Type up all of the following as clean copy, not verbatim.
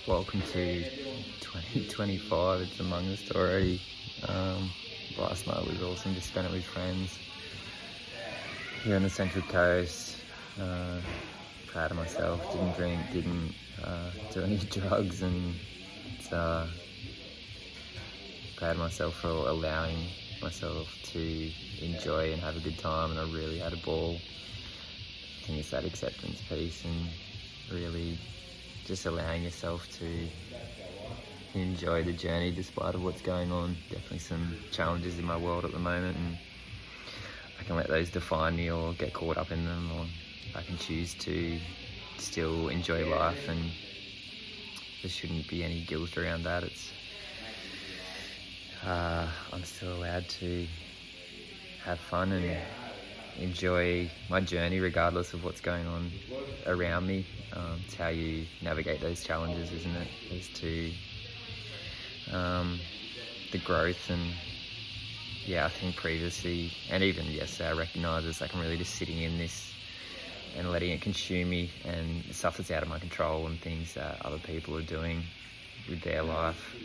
welcome to 2025. It's among us already. Last night was awesome. Just spent it with friends here on the Central Coast. Proud of myself. Didn't drink, didn't do any drugs, and it's proud of myself for allowing myself to enjoy and have a good time. And I really had a ball. I think it's that acceptance piece and really just allowing yourself to enjoy the journey despite of what's going on. Definitely some challenges in my world at the moment, and I can let those define me or get caught up in them, or I can choose to still enjoy life, and there shouldn't be any guilt around that. I'm still allowed to have fun and enjoy my journey regardless of what's going on around me. It's how you navigate those challenges, isn't it? As to the growth. And yeah, I think previously and even yesterday I recognised it's like I'm really just sitting in this and letting it consume me, and stuff that's out of my control and things that other people are doing with their life.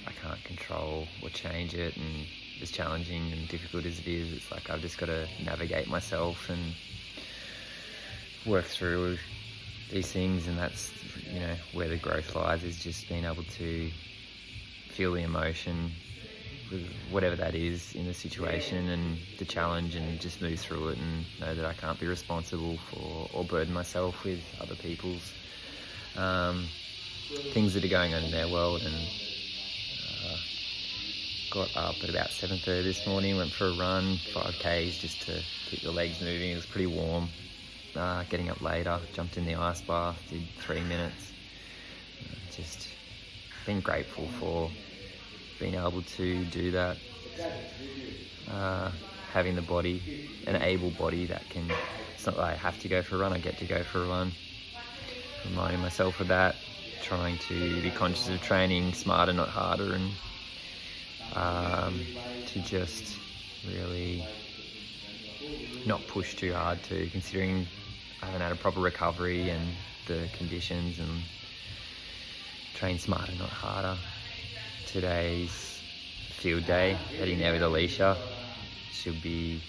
I can't control or change it, and as challenging and difficult as it is, it's like I've just got to navigate myself and work through these things. And that's, where the growth lies, is just being able to feel the emotion with whatever that is in the situation and the challenge, and just move through it and know that I can't be responsible for or burden myself with other people's things that are going on in their world. And got up at about 7:30 this morning, went for a run, 5Ks, just to keep the legs moving. It was pretty warm. Getting up later, jumped in the ice bath, did 3 minutes. Just been grateful for being able to do that. Having the body, an able body that can, it's not like I have to go for a run, I get to go for a run. Reminding myself of that, trying to be conscious of training smarter, not harder, and to just really not push too hard too, considering I haven't had a proper recovery and the conditions, and train smarter, not harder. Today's field day, heading there with Alicia. Should be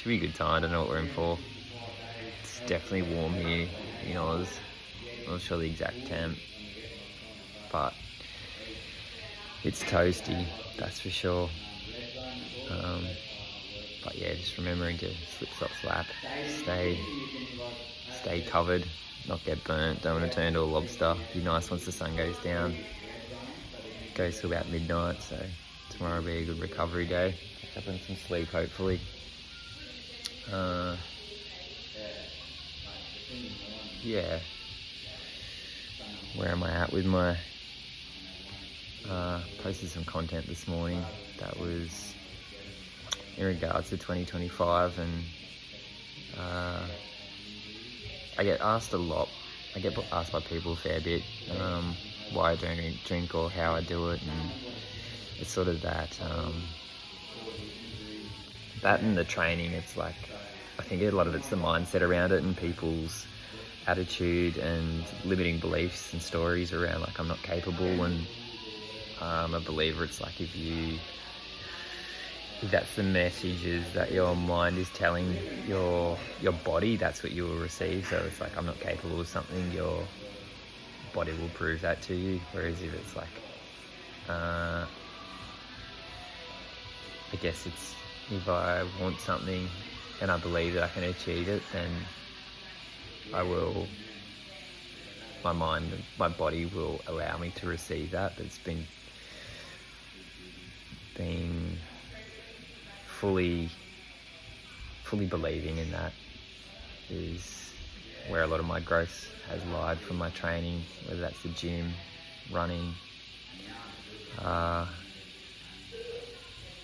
a good time. I don't know what we're in for. It's definitely warm here in Oz. I'm not sure the exact temp, but it's toasty, that's for sure. But yeah, just remembering to slip, slop, slap, stay covered, not get burnt. Don't want to turn into a lobster. Be nice once the sun goes down. Goes to about midnight, so tomorrow will be a good recovery day. Catch up on some sleep, hopefully. Yeah. Where am I at with my... posted some content this morning that was in regards to 2025, and I get asked a lot. I get asked by people a fair bit why I don't drink or how I do it, and it's sort of that and the training. It's like, I think a lot of it's the mindset around it and people's attitude and limiting beliefs and stories around like I'm not capable. And I'm a believer, it's like if that's the messages that your mind is telling your body, that's what you will receive. So it's like, I'm not capable of something, your body will prove that to you. Whereas if it's like, I guess it's, if I want something and I believe that I can achieve it, then my mind and my body will allow me to receive that. But it's been fully believing in that is where a lot of my growth has lied from my training, whether that's the gym, running.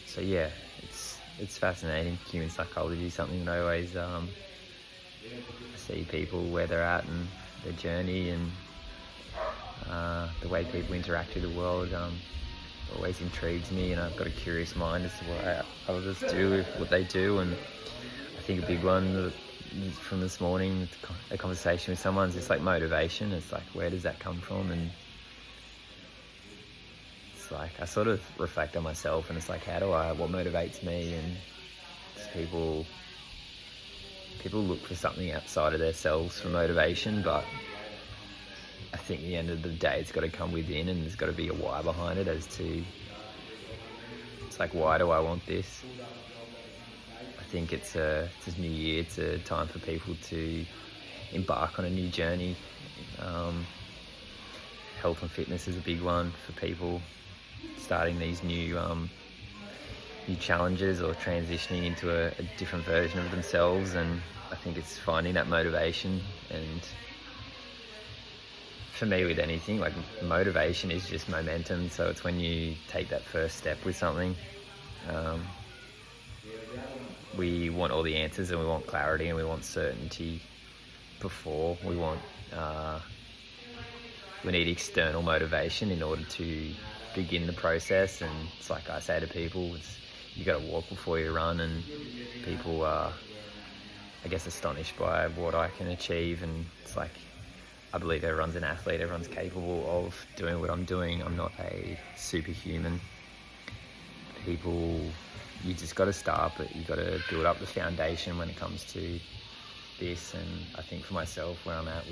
So yeah, it's fascinating. Human psychology is something that I always see people where they're at and their journey, and the way people interact with the world always intrigues me, and I've got a curious mind as to why others do what they do. And I think a big one from this morning, a conversation with someone, it's like motivation. It's like, where does that come from? And it's like, I sort of reflect on myself, and it's like, what motivates me? And it's people look for something outside of themselves for motivation, but I think at the end of the day, it's got to come within, and there's got to be a why behind it as to, it's like, why do I want this? I think it's a new year. It's a time for people to embark on a new journey. Health and fitness is a big one for people starting these new challenges or transitioning into a different version of themselves. And I think it's finding that motivation. And for me, with anything, like, motivation is just momentum. So it's when you take that first step with something. We want all the answers, and we want clarity, and we want certainty before we want. We need external motivation in order to begin the process. And it's like I say to people, you got to walk before you run. And people are, I guess, astonished by what I can achieve. And it's like, I believe everyone's an athlete. Everyone's capable of doing what I'm doing. I'm not a superhuman. You just got to start, but you got to build up the foundation when it comes to this. And I think for myself, where I'm at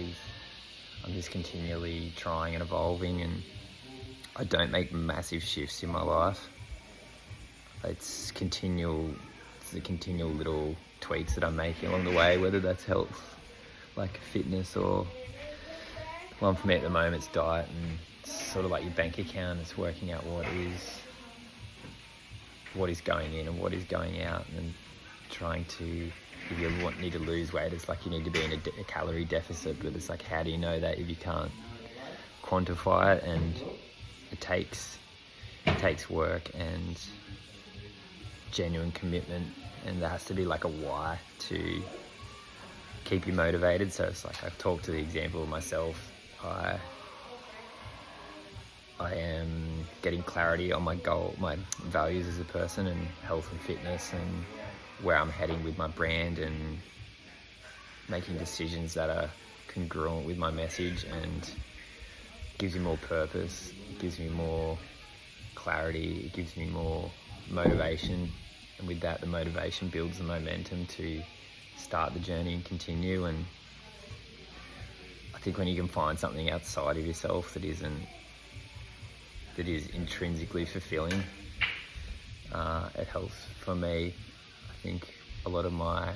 I'm just continually trying and evolving, and I don't make massive shifts in my life. It's the continual little tweaks that I'm making along the way, whether that's health, like fitness, or one for me at the moment, it's diet. And it's sort of like your bank account. It's working out what is going in and what is going out, and trying to, if you need to lose weight, it's like you need to be in a calorie deficit, but it's like, how do you know that if you can't quantify it? And it takes work and genuine commitment, and there has to be like a why to keep you motivated. So it's like, I've talked to the example of myself. I am getting clarity on my goal, my values as a person, and health and fitness, and where I'm heading with my brand, and making decisions that are congruent with my message, and gives me more purpose, it gives me more clarity, it gives me more motivation. And with that, the motivation builds the momentum to start the journey and continue. And I think when you can find something outside of yourself that is intrinsically fulfilling, it helps. For me, I think a lot of my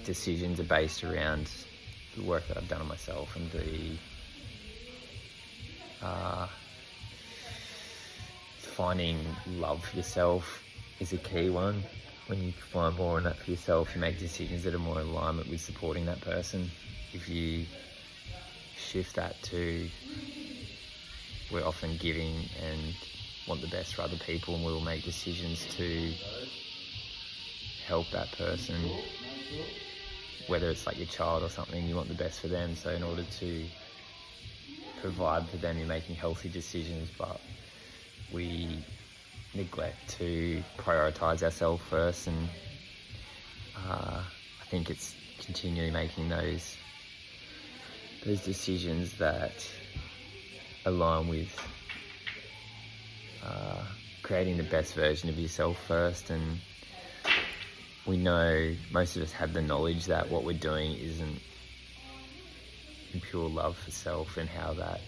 decisions are based around the work that I've done on myself, and finding love for yourself is a key one. When you find more in that for yourself, you make decisions that are more in alignment with supporting that person. If you shift that to, we're often giving and want the best for other people, and we will make decisions to help that person, whether it's like your child or something, you want the best for them. So in order to provide for them, you're making healthy decisions, but we neglect to prioritize ourselves first. And I think it's continually making those decisions that align with creating the best version of yourself first. And we know, most of us have the knowledge that what we're doing isn't in pure love for self, and how that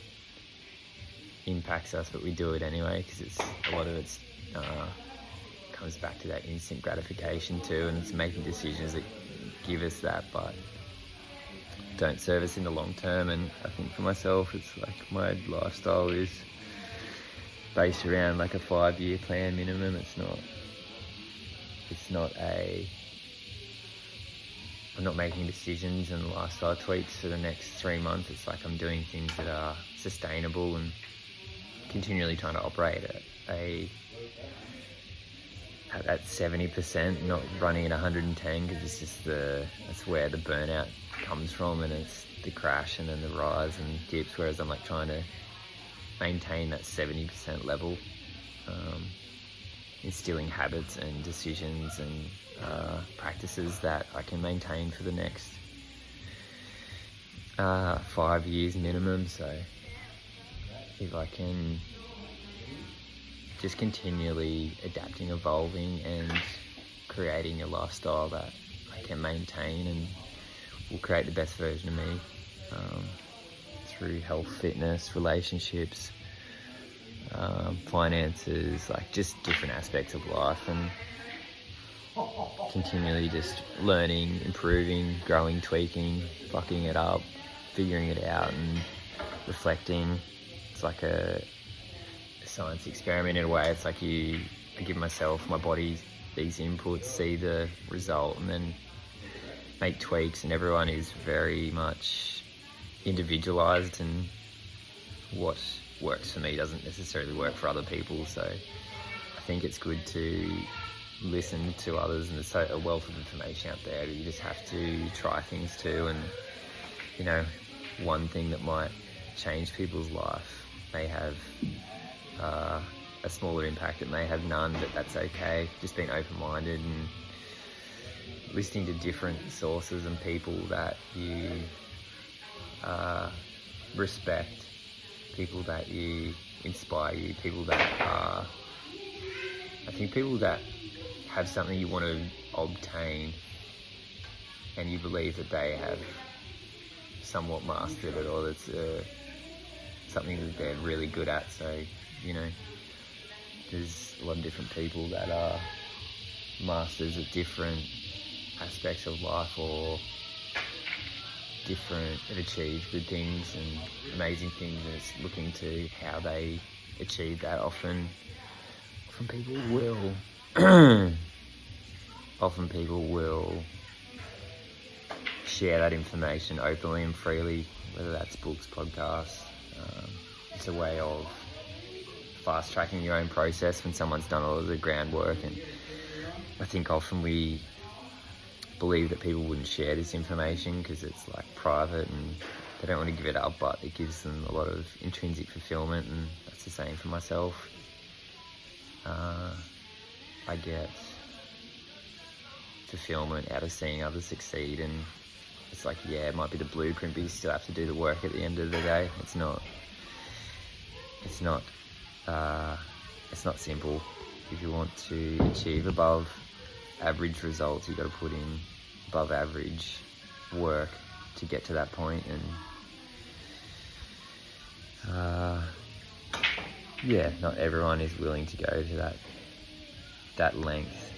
impacts us, but we do it anyway, because a lot of it comes back to that instant gratification too, and it's making decisions that give us that but don't serve us in the long term. And I think for myself, it's like, my lifestyle is based around like a 5-year plan minimum. I'm not making decisions and lifestyle tweaks for the next 3 months. It's like I'm doing things that are sustainable, and continually trying to operate at that 70%, not running at 110, because that's where the burnout comes from, and it's the crash and then the rise and dips. Whereas I'm like trying to maintain that 70% level, instilling habits and decisions and practices that I can maintain for the next 5 years minimum. So if I can just continually adapting, evolving, and creating a lifestyle that I can maintain and will create the best version of me through health, fitness, relationships, finances, like just different aspects of life, and continually just learning, improving, growing, tweaking, fucking it up, figuring it out, and reflecting. It's like a science experiment in a way. It's like I give myself, my body, these inputs, see the result, and then make tweaks. And everyone is very much individualized, and what works for me doesn't necessarily work for other people. So I think it's good to listen to others, and there's a wealth of information out there, but you just have to try things too. And you know, one thing that might change people's life may have a smaller impact, it may have none, but that's okay. Just being open-minded and listening to different sources and people that you respect, people that you inspire you, people that are, I think people that have something you want to obtain and you believe that they have somewhat mastered it, or that's something that they're really good at. So, you know, there's a lot of different people that are masters at different aspects of life, or have achieved good things and amazing things, and it's looking to how they achieve that. Often people will share that information openly and freely, whether that's books, podcasts. It's a way of fast tracking your own process when someone's done all of the groundwork. And I think often we believe that people wouldn't share this information because it's like private and they don't want to give it up, but it gives them a lot of intrinsic fulfillment, and that's the same for myself. I get fulfillment out of seeing others succeed, and it's like, yeah, it might be the blueprint, but you still have to do the work at the end of the day. It's not simple. If you want to achieve above average results, you've got to put in above average work to get to that point. And yeah, not everyone is willing to go to that length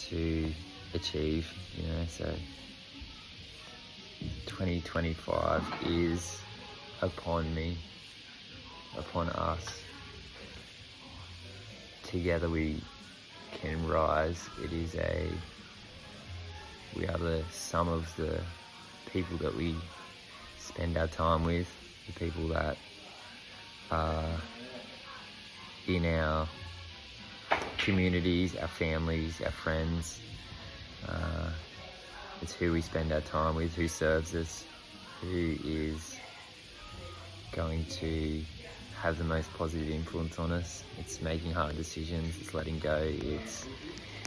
to achieve, you know. So 2025 is upon me, upon us. Together we can rise. We are the sum of the people that we spend our time with, the people that are in our communities, our families, our friends. It's who we spend our time with, who serves us, who is going to have the most positive influence on us. It's making hard decisions, it's letting go, it's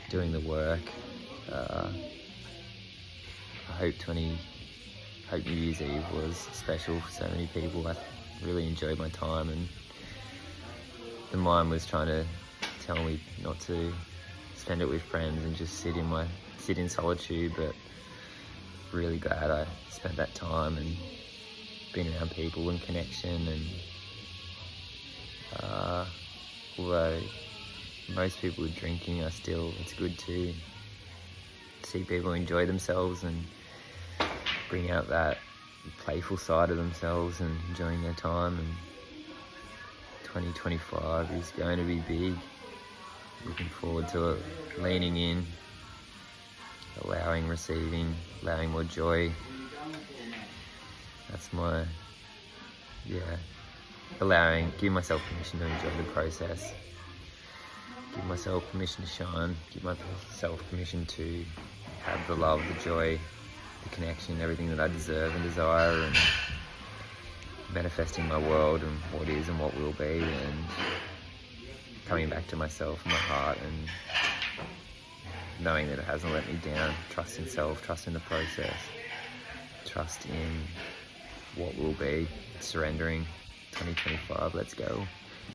doing the work. I hope New Year's Eve was special for so many people. I really enjoyed my time, and the mind was trying to tell me not to spend it with friends and just sit in solitude, but really glad I spent that time and been around people and connection. And although most people are drinking, it's good to see people enjoy themselves and bring out that playful side of themselves and enjoying their time. And 2025 is going to be big. Looking forward to it, leaning in, allowing, receiving, allowing more joy. That's giving myself permission to enjoy the process, give myself permission to shine, give myself permission to have the love, the joy, the connection, everything that I deserve and desire, and manifesting my world and what is and what will be, and coming back to myself and my heart, and knowing that it hasn't let me down. Trust in self, trust in the process, trust in what will be, surrendering. 2025, let's go.